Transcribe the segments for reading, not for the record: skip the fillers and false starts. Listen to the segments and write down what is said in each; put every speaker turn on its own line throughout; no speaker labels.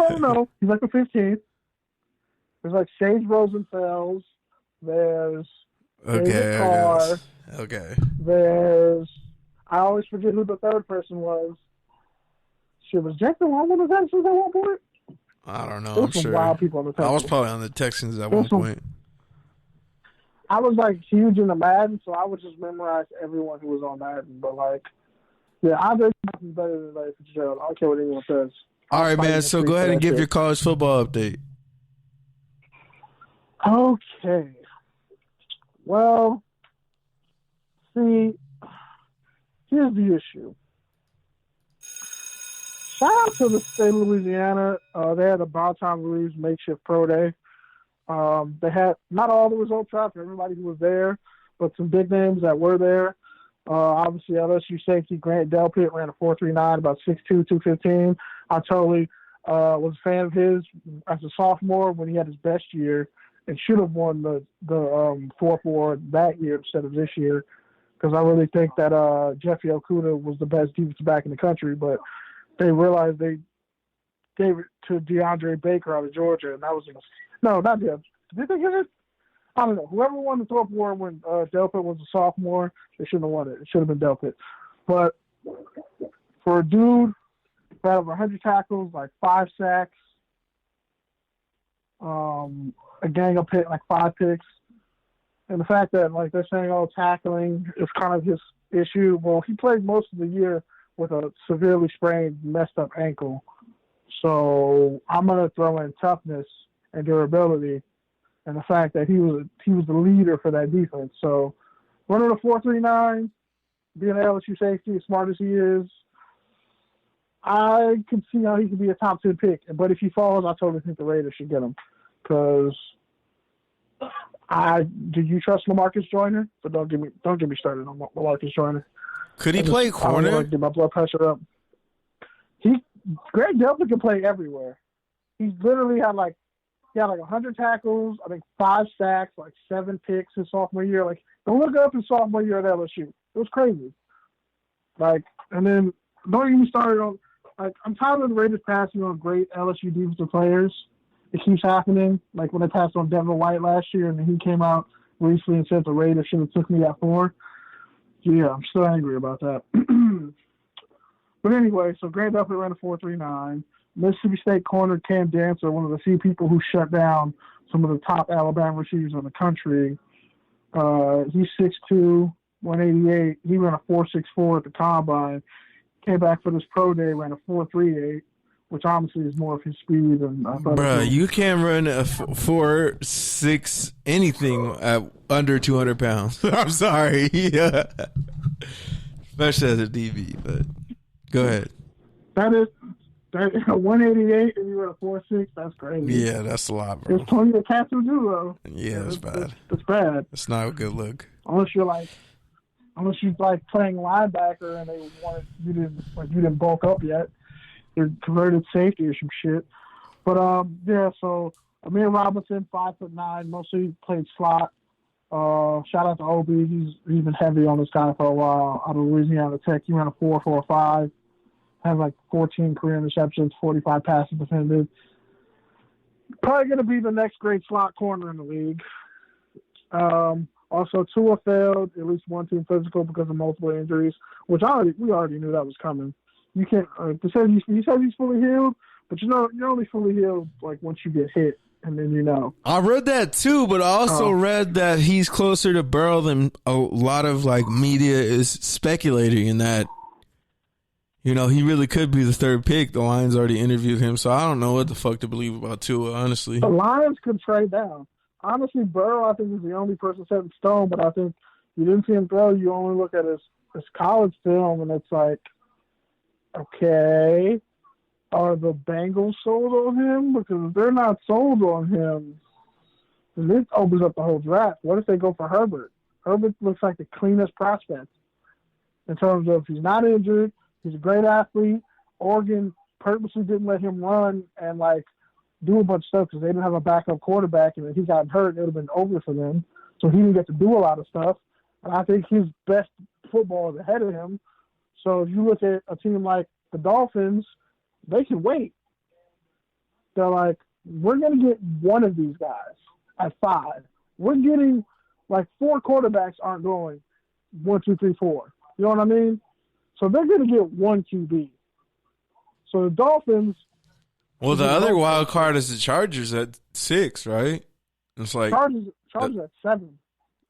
don't know. He's like the 15th. There's like Sage Rosenfels. There's David Carr.
Okay.
There's, I always forget who the third person was. Shit, was Jackson one of the Texans at one point?
I don't know.
There
I'm
some
sure.
wild people on the Texans.
I was probably on the Texans at one point.
I was like huge into Madden, so I would just memorize everyone who was on Madden. But like, yeah, Andre Johnson's better than Larry Fitzgerald. I don't care what anyone says.
All right, man. So go ahead and give your college football update.
Okay. Well, see, here's the issue. Shout out to the state of Louisiana. They had a Baton Rouge makeshift pro day. They had not all the results out for everybody who was there, but some big names that were there. Obviously, LSU safety Grant Delpit ran a 4.39, about 6'2", 215. I totally was a fan of his as a sophomore when he had his best year and should have won the 4.4 that year instead of this year, because I really think that Jeffrey Okuda was the best defensive back in the country, but they realized they gave it to DeAndre Baker out of Georgia, and that was no, not him. Did they give it? I don't know. Whoever won the 4.4 when Delpit was a sophomore, they shouldn't have won it. It should have been Delpit. But for a dude who had over 100 tackles, like 5 sacks, a gang of like 5 picks, and the fact that like they're saying tackling is kind of his issue. Well, he played most of the year with a severely sprained, messed up ankle. So I'm gonna throw in toughness and durability, and the fact that he was the leader for that defense. So running a 4.39, being an LSU safety, as smart as he is, I can see how he could be a top 10 pick. But if he falls, I totally think the Raiders should get him. Because do you trust LaMarcus Joyner? But don't get me started on LaMarcus Joyner.
Could he play corner?
I don't want to get my blood pressure up. Greg Delpit can play everywhere. He's literally had like 100 tackles, I think 5 sacks, like 7 picks his sophomore year. Like, don't look up his sophomore year at LSU. It was crazy. Like, and then don't even start on, like, I'm tired of the Raiders passing on great LSU defensive players. It keeps happening. Like when they passed on Devin White last year, and then he came out recently and said the Raiders should have took me at 4. Yeah, I'm still angry about that. But anyway, so Grant Delpit ran a 4.39. Mississippi State corner Cam Dantzler, one of the few people who shut down some of the top Alabama receivers in the country. He's 6'2", 188. He ran a 4.64 at the combine. Came back for this pro day, ran a 4.38, which obviously is more of his speed.
Bruh, you can't run a 4.6 anything at under 200 pounds. I'm sorry. Yeah. Especially as a DB, but go ahead.
That 188 and you run a 4.6, that's crazy.
Yeah, that's a lot, bro.
There's plenty of cats who do, though.
Yeah, that's bad.
That's bad.
It's not a good look.
Unless you're playing linebacker and they wanted you didn't bulk up yet. You're converted safety or some shit. But yeah, so Amir Robertson, 5'9", mostly played slot. Shout out to OB. He's been heavy on this guy for a while. Out of Louisiana Tech, he ran a 4.45. Had like 14 career interceptions, 45 passes defended. Probably going to be the next great slot corner in the league. Also, Tua failed at least one team physical because of multiple injuries, which we already knew that was coming. You can't. He says he's fully healed, but you're only fully healed like once you get hit, and then you know.
I read that too, but I also read that he's closer to Burrow than a lot of like media is speculating, in that, you know, he really could be the third pick. The Lions already interviewed him, so I don't know what the fuck to believe about Tua, honestly.
The Lions could trade down. Honestly, Burrow, I think, is the only person set in stone, but I think you didn't see him throw. You only look at his college film, and it's like, okay, are the Bengals sold on him? Because if they're not sold on him, then this opens up the whole draft. What if they go for Herbert? Herbert looks like the cleanest prospect in terms of he's not injured, he's a great athlete. Oregon purposely didn't let him run and, like, do a bunch of stuff because they didn't have a backup quarterback, and if he got hurt, it would have been over for them. So he didn't get to do a lot of stuff. And I think his best football is ahead of him. So if you look at a team like the Dolphins, they can wait. They're like, we're going to get one of these guys at 5. We're getting, like, 4 quarterbacks aren't going 1, 2, 3, 4. You know what I mean? So they're going to get 1 QB. So the Dolphins.
Well, the other wild card is the Chargers at 6, right? It's like
Chargers at 7.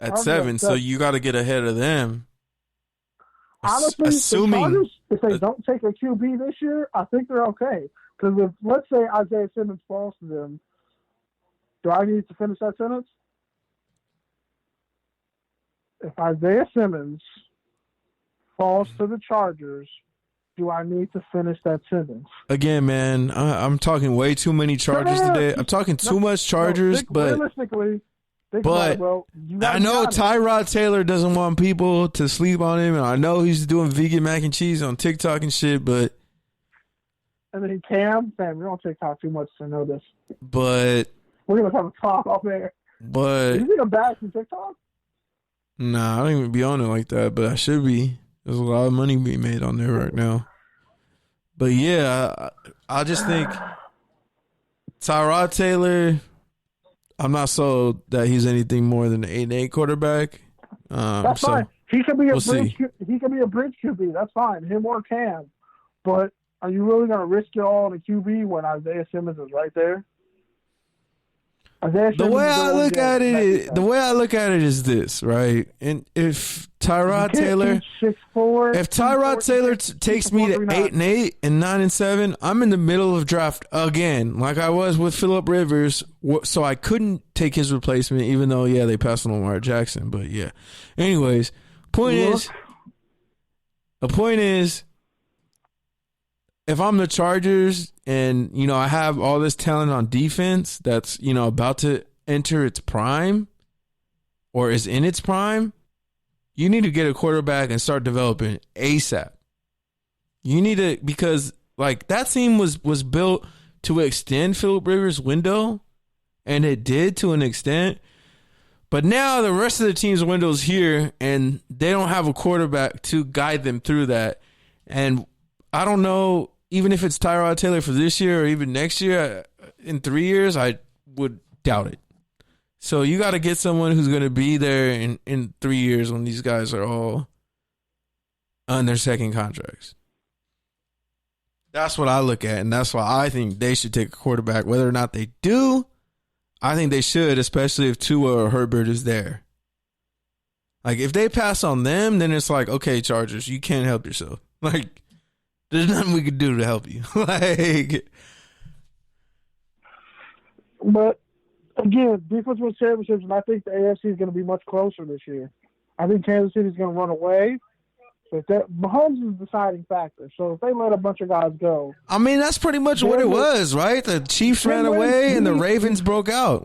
At 7, so you got to get ahead of them.
Honestly,
assuming
the Chargers, if they don't take a QB this year, I think they're okay. Because if, let's say, Isaiah Simmons falls to them, do I need to finish that sentence? If Isaiah Simmons falls to the Chargers, do I need to finish that sentence?
Again, man, I'm talking way too many Chargers today. I'm talking too much Chargers, but
realistically, I
know Tyrod Taylor doesn't want people to sleep on him, and I know he's doing vegan mac and cheese on TikTok and shit, but...
And then Cam, fam, we don't TikTok too much to know this.
But...
We're going to have a talk off there.
But...
You think I'm bad from TikTok?
Nah, I don't even be on it like that, but I should be. There's a lot of money being made on there right now. But yeah, I just think Tyrod Taylor, I'm not sold that he's anything more than an 8-8 quarterback.
That's fine. He could be he could be a bridge QB. That's fine. Him or Cam. But are you really going to risk it all on a QB when Isaiah Simmons is right there?
The way I look at it is this, right? And if Tyrod Taylor, takes me to 8-8 and 9-7, I'm in the middle of draft again, like I was with Phillip Rivers. So I couldn't take his replacement, even though they passed on Lamar Jackson. But yeah, anyways, the point is, if I'm the Chargers and, I have all this talent on defense that's, about to enter its prime or is in its prime, you need to get a quarterback and start developing ASAP. You need to, because, that team was built to extend Phillip Rivers' window, and it did to an extent. But now the rest of the team's window is here, and they don't have a quarterback to guide them through that. And I don't know, even if it's Tyrod Taylor for this year or even next year, in 3 years, I would doubt it. So you got to get someone who's going to be there in 3 years when these guys are all on their second contracts. That's what I look at, and that's why I think they should take a quarterback. Whether or not they do, I think they should, especially if Tua or Herbert is there. If they pass on them, then it's like, okay, Chargers, you can't help yourself. There's nothing we could do to help you.
But again, defense wins championships, and I think the AFC is going to be much closer this year. I think Kansas City is going to run away. But Mahomes is the deciding factor. So if they let a bunch of guys go,
I mean, that's pretty much what it was, right? The Chiefs ran away and the Ravens broke out.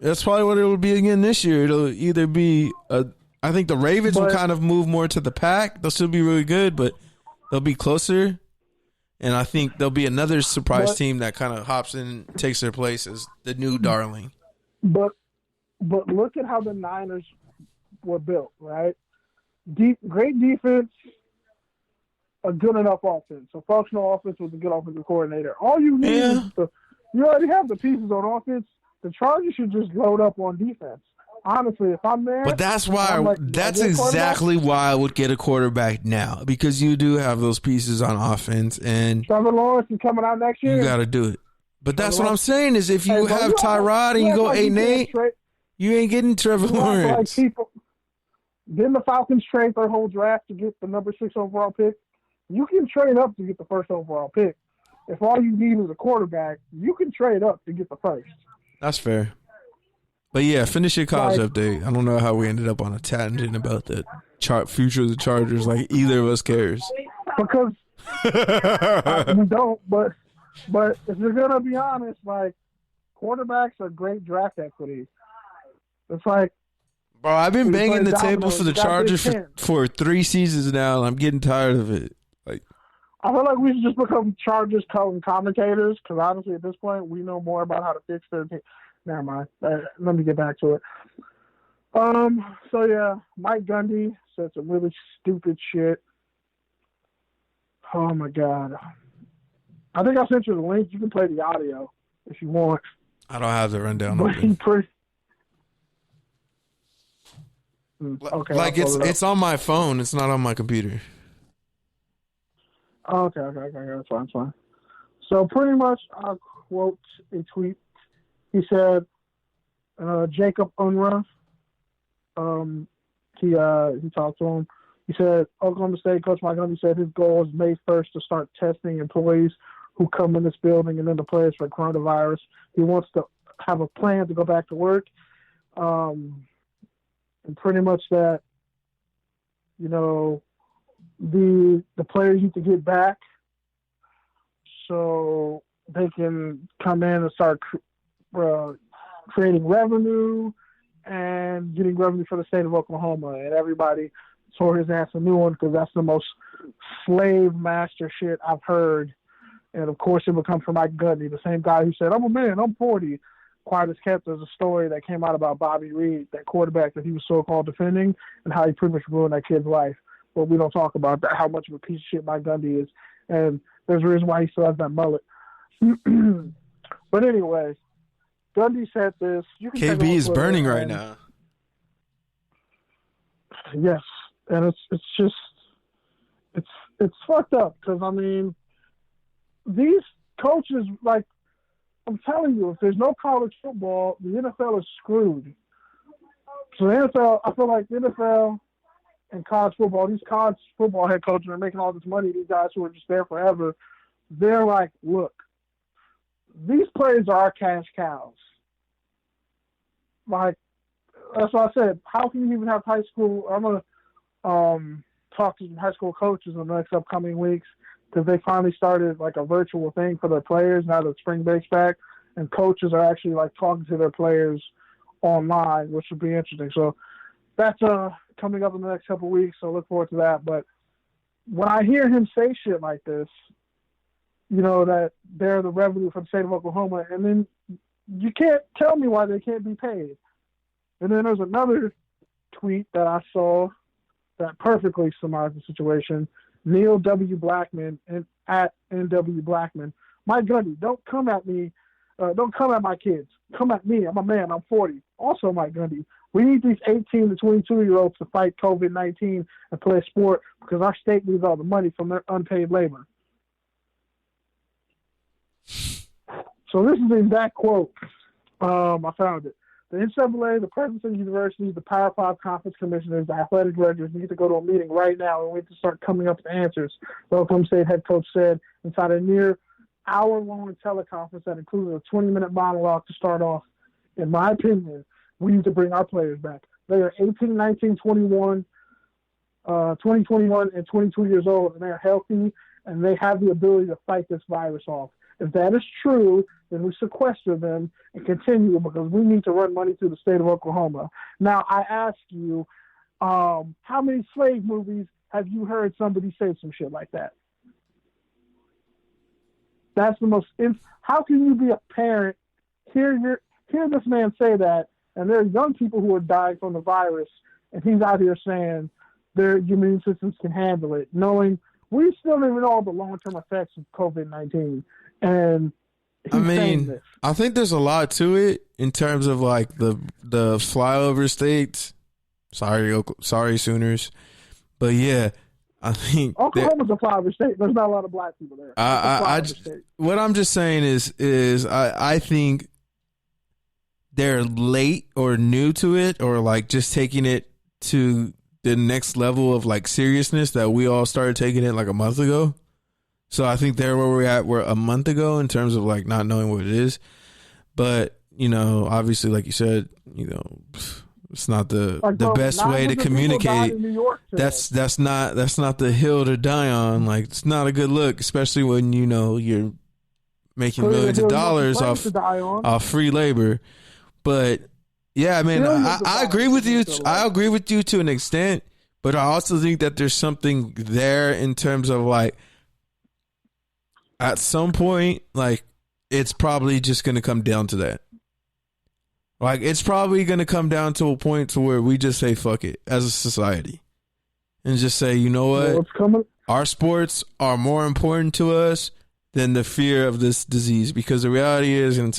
That's probably what it will be again this year. It'll either be I think the Ravens will kind of move more to the pack. They'll still be really good, but they'll be closer. And I think there'll be another surprise team that kind of hops in and takes their place as the new darling.
But look at how the Niners were built, right? Great defense, a good enough offense. So functional offense with a good offensive coordinator. All you need is you already have the pieces on offense. The Chargers should just load up on defense. Honestly, if I'm there,
but that's why that's exactly why I would get a quarterback now, because you do have those pieces on offense, and
Trevor Lawrence is coming out next year.
You got to do it. But that's what I'm saying is if you have Tyrod and you go 8-8, you ain't getting Trevor Lawrence.
Didn't the Falcons trade their whole draft to get the number 6 overall pick? You can trade up to get the first overall pick. If all you need is a quarterback, you can trade up to get the first.
That's fair. But yeah, finish your college update. I don't know how we ended up on a tangent about the future of the Chargers. Either of us cares.
Because we don't. But if you're gonna be honest, quarterbacks are great draft equity. It's
bro, I've been banging the table for the Chargers for 3 seasons now, and I'm getting tired of it.
I feel like we should just become Chargers commentators, because honestly, at this point, we know more about how to fix their team. Never mind. Let me get back to it. So yeah, Mike Gundy said some really stupid shit. Oh my God. I think I sent you the link. You can play the audio. if you want.
I don't have the rundown
But he
open.
pretty. Okay.
Like it's on my phone. It's not on my computer.
Okay. That's fine. So pretty much, I'll quote a tweet. He said, Jacob Unruh, he talked to him. He said, Oklahoma State coach Mike Gundy said his goal is May 1st to start testing employees who come in this building and then the players for coronavirus. He wants to have a plan to go back to work. And pretty much that, the players need to get back so they can come in and start creating revenue and getting revenue for the state of Oklahoma. And everybody tore his ass a new one because that's the most slave master shit I've heard. And, of course, it would come from Mike Gundy, the same guy who said, I'm a man, I'm 40. Quiet as kept, there's a story that came out about Bobby Reed, that quarterback that he was so-called defending, and how he pretty much ruined that kid's life. But we don't talk about that, how much of a piece of shit Mike Gundy is. And there's a reason why he still has that mullet. But anyway, Gundy said this. You can
KB is burning right now.
Yes. And it's just it's fucked up because, I mean, these coaches, like, I'm telling you, if there's no college football, the NFL is screwed. So the NFL, I feel like the NFL and college football, these college football head coaches are making all this money. These guys who are just there forever, they're like, look, these players are our cash cows. Like, that's what I said. How can you even have high school? I'm going to talk to some high school coaches in the next upcoming weeks because they finally started like a virtual thing for their players now that spring break's back, and coaches are actually like talking to their players online, which would be interesting. So that's coming up in the next couple of weeks, so look forward to that. But when I hear him say shit like this, that they're the revenue for the state of Oklahoma, and then you can't tell me why they can't be paid. And then there's another tweet that I saw that perfectly summarized the situation. Neil W. Blackman at NW Blackman. Mike Gundy, don't come at me. Don't come at my kids. Come at me. I'm a man. I'm 40. Also, Mike Gundy, we need these 18 to 22-year-olds to fight COVID-19 and play a sport because our state needs all the money from their unpaid labor. So this is the exact quote. I found it. The NCAA, the presidents of universities, the Power 5 conference commissioners, the athletic directors need to go to a meeting right now and we need to start coming up with answers. The Oklahoma State head coach said inside a near hour-long teleconference that included a 20-minute monologue to start off. In my opinion, we need to bring our players back. They are 18, 19, 21, 20, 21, and 22 years old, and they're healthy, and they have the ability to fight this virus off. If that is true, then we sequester them and continue because we need to run money through the state of Oklahoma. Now, I ask you, how many slave movies have you heard somebody say some shit like that? That's the most. How can you be a parent, hear this man say that, and there are young people who are dying from the virus, and he's out here saying their immune systems can handle it, knowing we still don't even know all the long-term effects of COVID-19. And
I mean, I think there's a lot to it in terms of like the flyover states. Sorry, Sooners, but yeah, I think
Oklahoma's a flyover state. There's not a lot of black people there.
What I'm just saying is I think they're late or new to it, or like just taking it to the next level of like seriousness that we all started taking it like a month ago. So I think they're where we're a month ago in terms of like not knowing what it is. But, obviously, like you said, it's not the best way to communicate. That's not the hill to die on. Like, it's not a good look, especially when you're making millions of dollars off free labor. But yeah, I mean, I agree with you. I agree with you to an extent, but I also think that there's something there in terms of like, at some point, like, it's probably just going to come down to that. Like, it's probably going to come down to a point to where we just say, fuck it, as a society. And just say, you know what? Our sports are more important to us than the fear of this disease, because the reality is, and